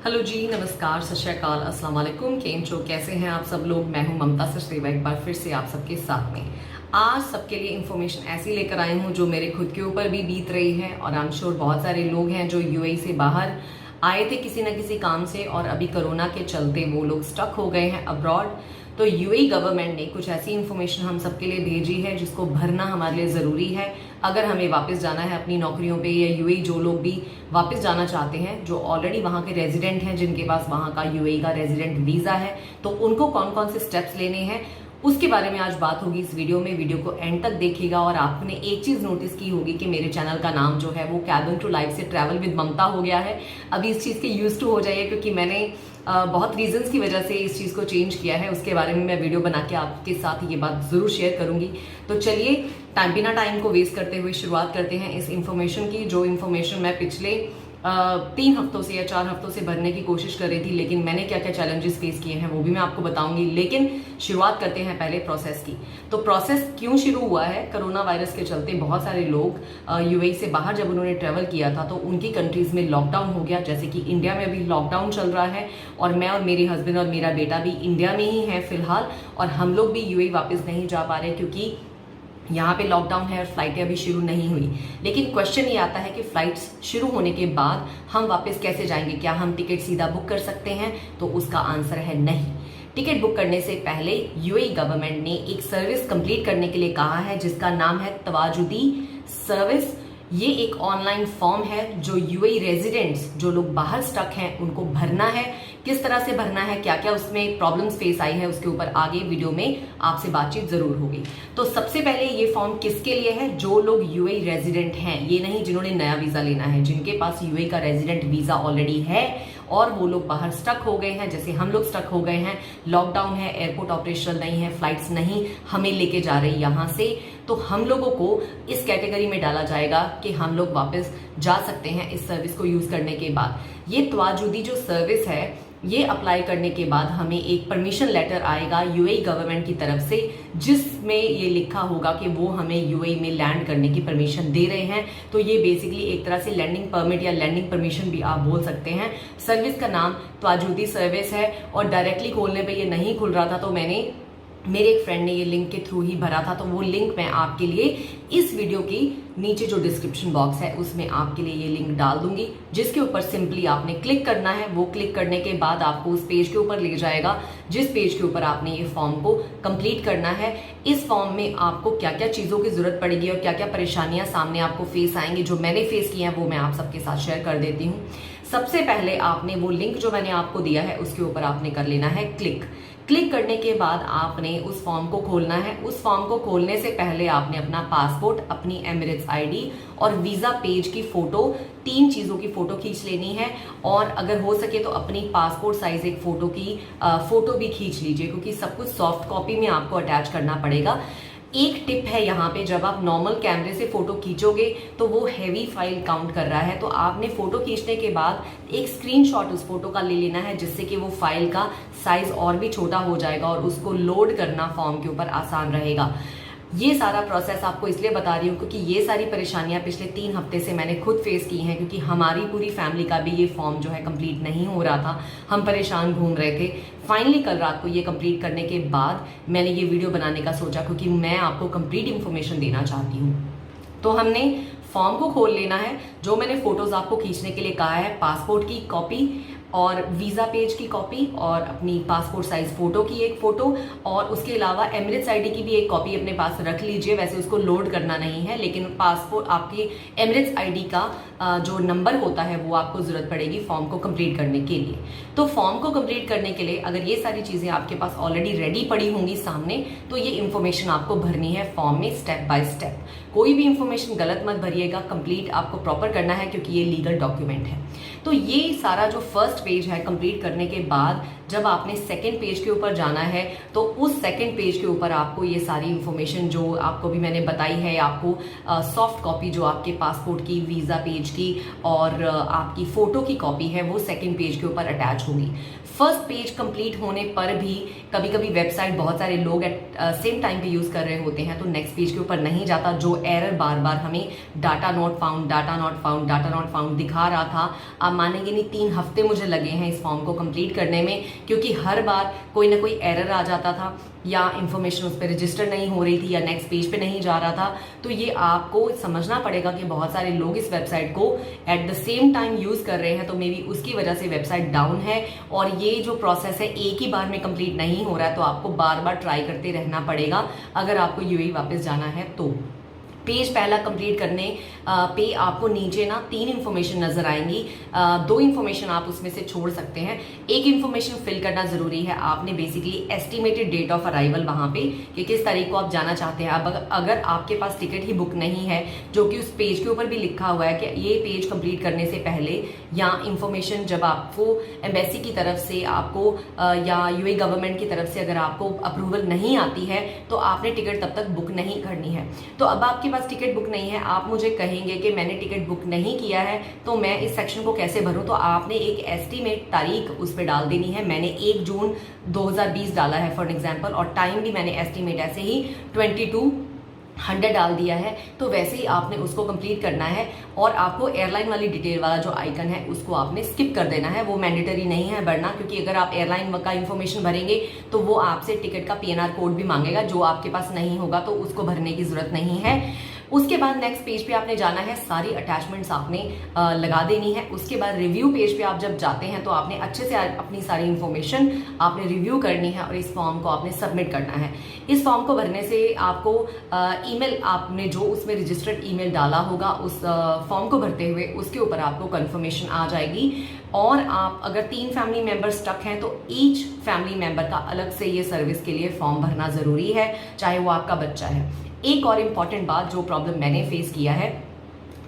Hello जी, नमस्कार, सत श्री अकाल, अस्सलाम वालेकुम। केम छो, कैसे हैं आप सब लोग। मैं हूं ममता सचदेवा, एक बार फिर से आप सबके साथ में। आज सबके लिए इन्फॉर्मेशन ऐसी लेकर आई हूं जो मेरे खुद के ऊपर भी बीत रही है, और आई एम श्योर बहुत सारे लोग हैं जो यूएई से बाहर आए थे किसी न किसी काम से, और अभी कोरोना के चलते वो लोग स्टक हो गए हैं अब्रॉड। तो यूएई गवर्नमेंट ने कुछ ऐसी इन्फॉर्मेशन हम सबके लिए भेजी है जिसको भरना हमारे लिए ज़रूरी है अगर हमें वापस जाना है अपनी नौकरियों पे, या यूएई जो लोग भी वापस जाना चाहते हैं, जो ऑलरेडी वहाँ के रेजिडेंट हैं, जिनके पास वहाँ का यूएई का रेजिडेंट वीज़ा है, तो उनको कौन कौन से स्टेप्स लेने हैं उसके बारे में आज बात होगी इस वीडियो में। वीडियो को एंड तक देखिएगा। और आपने एक चीज नोटिस की होगी कि मेरे चैनल का नाम जो है वो कैबिन टू लाइफ से ट्रैवल विद ममता हो गया है। अभी इस चीज के यूज टू हो जाइए, क्योंकि मैंने बहुत रीजंस की वजह से इस चीज को चेंज किया है। उसके बारे में मैं वीडियो बना के आपके साथ ये बात जरूर शेयर करूंगी। तो चलिए बिना टाइम को वेस्ट करते हुए शुरुआत करते हैं इस इंफॉर्मेशन की, जो इन्फॉर्मेशन मैं पिछले 3 हफ्तों से या 4 हफ्तों से भरने की कोशिश कर रही थी, लेकिन मैंने क्या क्या चैलेंजेस फेस किए हैं वो भी मैं आपको बताऊंगी। लेकिन शुरुआत करते हैं पहले प्रोसेस की। तो प्रोसेस क्यों शुरू हुआ है? कोरोना वायरस के चलते बहुत सारे लोग यूएई से बाहर जब उन्होंने ट्रेवल किया था तो उनकी कंट्रीज में लॉकडाउन हो गया। जैसे कि इंडिया में अभी लॉकडाउन चल रहा है, और मैं और मेरे हस्बैंड और मेरा बेटा भी इंडिया में ही है फिलहाल, और हम लोग भी यूएई वापस नहीं जा पा रहे क्योंकि यहाँ पे लॉकडाउन है और फ्लाइटें अभी शुरू नहीं हुई। लेकिन क्वेश्चन ये आता है कि फ्लाइट्स शुरू होने के बाद हम वापस कैसे जाएंगे? क्या हम टिकट सीधा बुक कर सकते हैं? तो उसका आंसर है नहीं। टिकट बुक करने से पहले यूएई गवर्नमेंट ने एक सर्विस कंप्लीट करने के लिए कहा है जिसका नाम है तवाजुदी सर्विस। ये एक ऑनलाइन फॉर्म है जो यूएई रेजिडेंट्स, जो लोग बाहर स्टक हैं, उनको भरना है। किस तरह से भरना है, क्या क्या उसमें प्रॉब्लम्स फेस आई है, उसके ऊपर आगे वीडियो में आपसे बातचीत जरूर होगी। तो सबसे पहले ये फॉर्म किसके लिए है? जो लोग यूएई रेजिडेंट हैं, ये नहीं जिन्होंने नया वीजा लेना है, जिनके पास यूएई का रेजिडेंट वीजा ऑलरेडी है और वो लोग बाहर स्टक हो गए हैं, जैसे हम लोग स्टक हो गए हैं। लॉकडाउन है, एयरपोर्ट ऑपरेशनल नहीं है, फ्लाइट्स नहीं हमें लेके जा रही यहाँ से, तो हम लोगों को इस कैटेगरी में डाला जाएगा कि हम लोग वापस जा सकते हैं इस सर्विस को यूज करने के बाद। ये तवाजुदी जो सर्विस है, ये अप्लाई करने के बाद हमें एक परमिशन लेटर आएगा यूएई गवर्नमेंट की तरफ से, जिसमें ये लिखा होगा कि वो हमें यूएई में लैंड करने की परमिशन दे रहे हैं। तो ये बेसिकली एक तरह से लैंडिंग परमिट या लैंडिंग परमिशन भी आप बोल सकते हैं। सर्विस का नाम तवाजुदी सर्विस है, और डायरेक्टली खोलने पे ये नहीं खुल रहा था, तो मेरे एक फ्रेंड ने ये लिंक के थ्रू ही भरा था। तो वो लिंक मैं आपके लिए इस वीडियो की नीचे जो डिस्क्रिप्शन बॉक्स है उसमें आपके लिए ये लिंक डाल दूंगी, जिसके ऊपर सिंपली आपने क्लिक करना है। वो क्लिक करने के बाद आपको उस पेज के ऊपर ले जाएगा, जिस पेज के ऊपर आपने ये फॉर्म को कंप्लीट करना है। इस फॉर्म में आपको क्या क्या चीजों की जरूरत पड़ेगी और क्या क्या परेशानियां सामने आपको फेस आएंगी, जो मैंने फेस की हैं वो मैं आप सबके साथ शेयर कर देती हूँ। सबसे पहले आपने वो लिंक जो मैंने आपको दिया है उसके ऊपर आपने कर लेना है क्लिक। क्लिक करने के बाद आपने उस फॉर्म को खोलना है। उस फॉर्म को खोलने से पहले आपने अपना पासपोर्ट, अपनी एमिरेट्स आईडी और वीजा पेज की फोटो, 3 चीजों की फोटो खींच लेनी है। और अगर हो सके तो अपनी पासपोर्ट साइज एक फोटो की फोटो भी खींच लीजिए, क्योंकि सब कुछ सॉफ्ट कॉपी में आपको अटैच करना पड़ेगा। एक टिप है यहाँ पे, जब आप नॉर्मल कैमरे से फोटो खींचोगे तो वो हैवी फाइल काउंट कर रहा है, तो आपने फोटो खींचने के बाद एक स्क्रीनशॉट उस फोटो का ले लेना है, जिससे कि वो फाइल का साइज और भी छोटा हो जाएगा और उसको लोड करना फॉर्म के ऊपर आसान रहेगा। ये सारा प्रोसेस आपको इसलिए बता रही हूँ क्योंकि ये सारी परेशानियां पिछले 3 हफ्ते से मैंने खुद फेस की हैं, क्योंकि हमारी पूरी फैमिली का भी ये फॉर्म जो है कंप्लीट नहीं हो रहा था। हम परेशान घूम रहे थे। फाइनली कल रात को ये कंप्लीट करने के बाद मैंने ये वीडियो बनाने का सोचा, क्योंकि मैं आपको कंप्लीट इन्फॉर्मेशन देना चाहती हूँ। तो हमने फॉर्म को खोल लेना है। जो मैंने फोटोज आपको खींचने के लिए कहा है, पासपोर्ट की कॉपी और वीजा पेज की कॉपी और अपनी पासपोर्ट साइज फोटो की एक फोटो, और उसके अलावा एमिरेट्स आईडी की भी एक कॉपी अपने पास रख लीजिए। वैसे उसको लोड करना नहीं है, लेकिन पासपोर्ट आपकी एमिरेट्स आईडी का जो नंबर होता है वो आपको जरूरत पड़ेगी फॉर्म को कंप्लीट करने के लिए। तो फॉर्म को कंप्लीट करने के लिए अगर ये सारी चीजें आपके पास ऑलरेडी रेडी पड़ी होंगी सामने, तो ये इन्फॉर्मेशन आपको भरनी है फॉर्म में स्टेप बाय स्टेप। कोई भी इन्फॉर्मेशन गलत मत भरिएगा, कंप्लीट आपको प्रॉपर करना है, क्योंकि ये लीगल डॉक्यूमेंट है। तो ये सारा जो फर्स्ट पेज है कंप्लीट करने के बाद जब आपने सेकंड पेज के ऊपर जाना है, तो उस सेकंड पेज के ऊपर आपको ये सारी इन्फॉर्मेशन जो आपको भी मैंने बताई है, आपको सॉफ्ट कॉपी जो आपके पासपोर्ट की, वीजा पेज की और आपकी फोटो की कॉपी है, वो सेकंड पेज के ऊपर अटैच होगी। फर्स्ट पेज कंप्लीट होने पर भी कभी कभी वेबसाइट बहुत सारे लोग एट सेम टाइम पे यूज कर रहे होते हैं, तो नेक्स्ट पेज के ऊपर नहीं जाता। जो एरर बार बार हमें data not found, data not found, data not found दिखा रहा था, आप मानेंगे नहीं 3 हफ्ते मुझे लगे हैं इस फॉर्म को कंप्लीट करने में, क्योंकि हर बार कोई ना कोई एरर आ जाता था या इन्फॉर्मेशन उस पर रजिस्टर नहीं हो रही थी या नेक्स्ट पेज पे नहीं जा रहा था। तो ये आपको समझना पड़ेगा कि बहुत सारे लोग इस वेबसाइट को at the same time use कर रहे हैं, तो मे बी उसकी वजह से वेबसाइट डाउन है और ये जो प्रोसेस है एक ही बार में कंप्लीट नहीं हो रहा है, तो आपको बार बार ट्राई करते रहना पड़ेगा अगर आपको यूएई वापस जाना है तो। पेज पहला कंप्लीट करने पे आपको नीचे ना 3 इन्फॉर्मेशन नजर आएंगी, 2 इन्फॉर्मेशन आप उसमें से छोड़ सकते हैं। एक इन्फॉर्मेशन फिल करना जरूरी है, आपने basically estimated date of arrival वहां पे कि किस तारीख को आप जाना चाहते हैं। अब अगर आपके पास टिकट ही बुक नहीं है, जो कि उस पेज के ऊपर भी लिखा हुआ है कि ये पेज कंप्लीट करने से पहले या इन्फॉर्मेशन जब आपको एम्बेसी की तरफ से आपको या यूएई गवर्नमेंट की तरफ से अगर आपको अप्रूवल नहीं आती है तो आपने टिकट तब तक बुक नहीं करनी है। तो अब आपके पास टिकट बुक नहीं है, आप मुझे कहेंगे कि मैंने टिकट बुक नहीं किया है तो मैं इस सेक्शन को कैसे भरूं, तो आपने एक एस्टीमेट तारीख उस पर डाल देनी है। मैंने 1 जून 2020 डाला है फॉर एग्जांपल, और टाइम भी मैंने एस्टीमेट ऐसे ही 2200 डाल दिया है। तो वैसे ही आपने उसको कंप्लीट करना है और आपको एयरलाइन वाली डिटेल वाला जो आइकन है उसको आपने स्किप कर देना है, वो मैंडेटरी नहीं है भरना, क्योंकि अगर आप एयरलाइन का इन्फॉर्मेशन भरेंगे तो वो आपसे टिकट का पीएनआर कोड भी मांगेगा, जो आपके पास नहीं होगा तो उसको भरने की जरूरत नहीं है। उसके बाद नेक्स्ट पेज पे आपने जाना है, सारी अटैचमेंट्स आपने लगा देनी है। उसके बाद रिव्यू पेज पे आप जब जाते हैं तो आपने अच्छे से अपनी सारी इंफॉर्मेशन आपने रिव्यू करनी है और इस फॉर्म को आपने सबमिट करना है। इस फॉर्म को भरने से आपको ईमेल, आपने जो उसमें रजिस्टर्ड ईमेल डाला होगा उस फॉर्म को भरते हुए, उसके ऊपर आपको कंफर्मेशन आ जाएगी। और आप अगर 3 फैमिली मेंबर स्टक हैं तो ईच फैमिली मेंबर का अलग से ये सर्विस के लिए फॉर्म भरना जरूरी है, चाहे वो आपका बच्चा है। एक और इम्पॉर्टेंट बात जो प्रॉब्लम मैंने फेस किया है,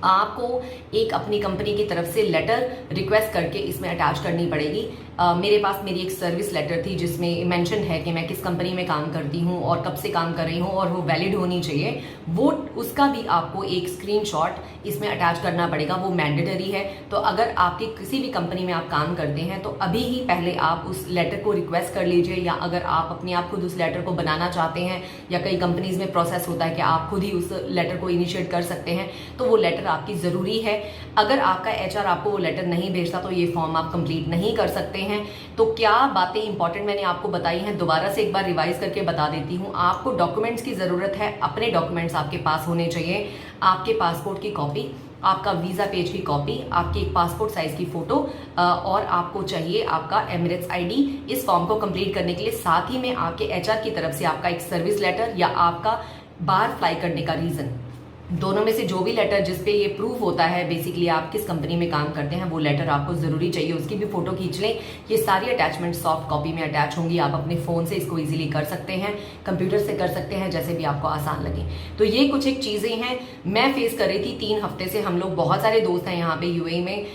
आपको एक अपनी कंपनी की तरफ से लेटर रिक्वेस्ट करके इसमें अटैच करनी पड़ेगी। मेरे पास मेरी एक सर्विस लेटर थी जिसमें मेंशन है कि मैं किस कंपनी में काम करती हूँ और कब से काम कर रही हूँ और वो वैलिड होनी चाहिए। वो उसका भी आपको एक स्क्रीनशॉट इसमें अटैच करना पड़ेगा, वो मैंडेटरी है। तो अगर आपकी किसी भी कंपनी में आप काम करते हैं तो अभी ही पहले आप उस लेटर को रिक्वेस्ट कर लीजिए, या अगर आप अपने आप खुद उस लेटर को बनाना चाहते हैं या कई कंपनीज में प्रोसेस होता है कि आप खुद ही उस लेटर को इनिशिएट कर सकते हैं, तो वो लेटर आपकी जरूरी है। अगर आपका एचआर आपको वो लेटर नहीं भेजता तो ये फॉर्म आप कंप्लीट नहीं कर सकते हैं। तो क्या बातें इंपॉर्टेंट मैंने आपको बताई हैं, दोबारा से एक बार रिवाइज करके बता देती हूँ। आपको डॉक्यूमेंट्स की जरूरत है, अपने डॉक्यूमेंट्स आपके पास होने चाहिए। आपके पासपोर्ट की कॉपी, आपका वीजा पेज की कॉपी, आपकी एक पासपोर्ट साइज की फोटो, और आपको चाहिए आपका एमिरेट्स आईडी इस फॉर्म को कंप्लीट करने के लिए। साथ ही में आपके एचआर की तरफ से आपका एक सर्विस लेटर या आपका बाहर फ्लाई करने का रीजन, दोनों में से जो भी लेटर जिसपे ये प्रूफ होता है बेसिकली आप किस कंपनी में काम करते हैं, वो लेटर आपको जरूरी चाहिए। उसकी भी फोटो खींच लें। ये सारी अटैचमेंट सॉफ्ट कॉपी में अटैच होंगी। आप अपने फोन से इसको इजीली कर सकते हैं, कंप्यूटर से कर सकते हैं, जैसे भी आपको आसान लगे। तो ये कुछ एक चीजें हैं मैं फेस कर रही थी 3 हफ्ते से। हम लोग बहुत सारे दोस्त हैं यहाँ पे यूएई में,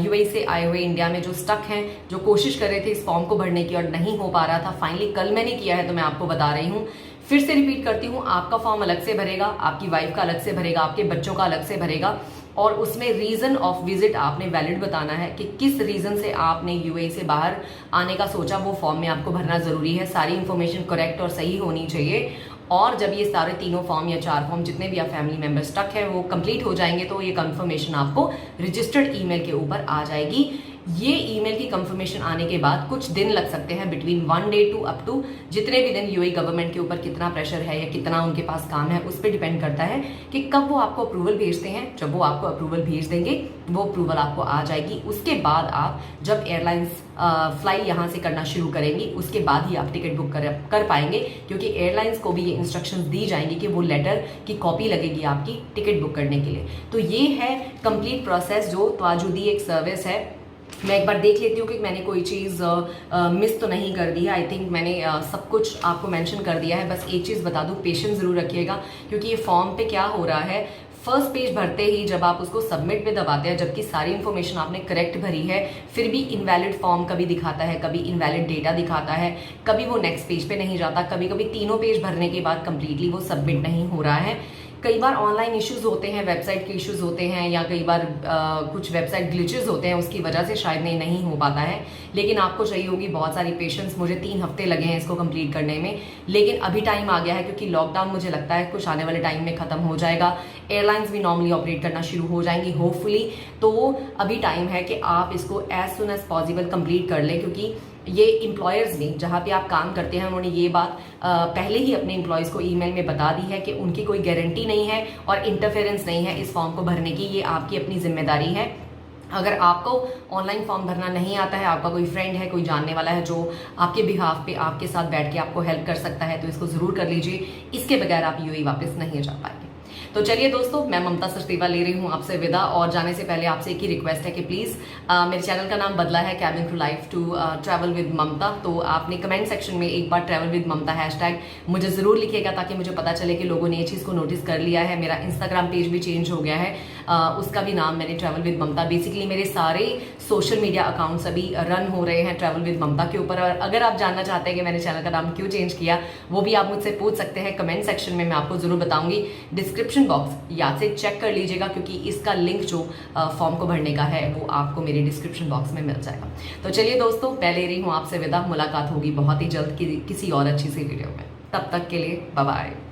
यूएई से आए हुए इंडिया में जो स्टक हैं, जो कोशिश कर रहे थे इस फॉर्म को भरने की और नहीं हो पा रहा था। फाइनली कल मैंने किया है तो मैं आपको बता रही हूँ। फिर से रिपीट करती हूँ, आपका फॉर्म अलग से भरेगा, आपकी वाइफ का अलग से भरेगा, आपके बच्चों का अलग से भरेगा, और उसमें रीजन ऑफ विजिट आपने वैलिड बताना है कि किस रीजन से आपने यूएई से बाहर आने का सोचा, वो फॉर्म में आपको भरना जरूरी है। सारी इंफॉर्मेशन करेक्ट और सही होनी चाहिए। और जब ये सारे 3 फॉर्म या 4 फॉर्म जितने भी आप फैमिली मेंबर स्टक है वो कंप्लीट हो जाएंगे तो ये कंफर्मेशन आपको रजिस्टर्ड ईमेल के ऊपर आ जाएगी। ये ईमेल की कंफर्मेशन आने के बाद कुछ दिन लग सकते हैं, between 1 day to up to जितने भी दिन यूएई गवर्नमेंट के ऊपर कितना प्रेशर है या कितना उनके पास काम है उस पर डिपेंड करता है कि कब वो आपको अप्रूवल भेजते हैं। जब वो आपको अप्रूवल भेज देंगे वो अप्रूवल आपको आ जाएगी। उसके बाद आप जब एयरलाइंस फ्लाई यहाँ से करना शुरू करेंगी उसके बाद ही आप टिकट बुक कर पाएंगे, क्योंकि एयरलाइंस को भी ये इंस्ट्रक्शंस दी जाएंगी कि वो लेटर की कॉपी लगेगी आपकी टिकट बुक करने के लिए। तो ये है कंप्लीट प्रोसेस जो तवाजुदी एक सर्विस है। मैं एक बार देख लेती हूँ कि मैंने कोई चीज़ मिस तो नहीं कर दी है। आई थिंक मैंने सब कुछ आपको मेंशन कर दिया है। बस एक चीज़ बता दूँ, पेशेंस ज़रूर रखिएगा, क्योंकि ये फॉर्म पे क्या हो रहा है, फर्स्ट पेज भरते ही जब आप उसको सबमिट पे दबाते हैं, जबकि सारी इन्फॉर्मेशन आपने करेक्ट भरी है, फिर भी इनवैलिड फॉर्म कभी दिखाता है, कभी इनवैलिड डेटा दिखाता है, कभी वो नेक्स्ट पेज पे नहीं जाता, कभी कभी 3 पेज भरने के बाद कंप्लीटली वो सबमिट नहीं हो रहा है। कई बार ऑनलाइन इश्यूज होते हैं, वेबसाइट के इश्यूज होते हैं, या कई बार कुछ वेबसाइट ग्लिचेस होते हैं, उसकी वजह से शायद नहीं हो पाता है। लेकिन आपको चाहिए होगी बहुत सारी पेशेंस। मुझे 3 हफ्ते लगे हैं इसको कंप्लीट करने में, लेकिन अभी टाइम आ गया है क्योंकि लॉकडाउन मुझे लगता है कुछ आने वाले टाइम में खत्म हो जाएगा। एयरलाइंस भी नॉर्मली ऑपरेट करना शुरू हो जाएंगी होपफुली। तो अभी टाइम है कि आप इसको as soon as possible complete कर लें, क्योंकि ये एम्प्लॉयर्स भी जहाँ पे आप काम करते हैं उन्होंने ये बात पहले ही अपने एम्प्लॉयज़ को ईमेल में बता दी है कि उनकी कोई गारंटी नहीं है और इंटरफेरेंस नहीं है इस फॉर्म को भरने की, ये आपकी अपनी जिम्मेदारी है। अगर आपको ऑनलाइन फॉर्म भरना नहीं आता है, आपका कोई फ्रेंड है, कोई जानने वाला है जो आपके बिहाफ पे आपके साथ बैठ के आपको हेल्प कर सकता है, तो इसको ज़रूर कर लीजिए। इसके बगैर आप यूएई वापस नहीं जा पाएंगे। तो चलिए दोस्तों, मैं ममता सचदेवा ले रही हूँ आपसे विदा, और जाने से पहले आपसे एक ही रिक्वेस्ट है कि प्लीज़ मेरे चैनल का नाम बदला है cabin crew life to travel with Mamta. तो आपने कमेंट सेक्शन में एक बार ट्रैवल विद ममता हैशटैग मुझे ज़रूर लिखिएगा, ताकि मुझे पता चले कि लोगों ने ये चीज़ को नोटिस कर लिया है। मेरा इंस्टाग्राम पेज भी चेंज हो गया है, उसका भी नाम मैंने ट्रैवल विद ममता। बेसिकली मेरे सारे सोशल मीडिया अकाउंट्स अभी रन हो रहे हैं ट्रैवल विद ममता के ऊपर। और अगर आप जानना चाहते हैं कि मैंने चैनल का नाम क्यों चेंज किया, वो भी आप मुझसे पूछ सकते हैं कमेंट सेक्शन में, मैं आपको जरूर बताऊंगी। डिस्क्रिप्शन बॉक्स याद से चेक कर लीजिएगा, क्योंकि इसका लिंक जो फॉर्म को भरने का है वो आपको मेरे डिस्क्रिप्शन बॉक्स में मिल जाएगा। तो चलिए दोस्तों, मैं ले रही हूँ आपसे विदा। मुलाकात होगी बहुत ही जल्द किसी और अच्छी सी वीडियो में। तब तक के लिए बाय बाय।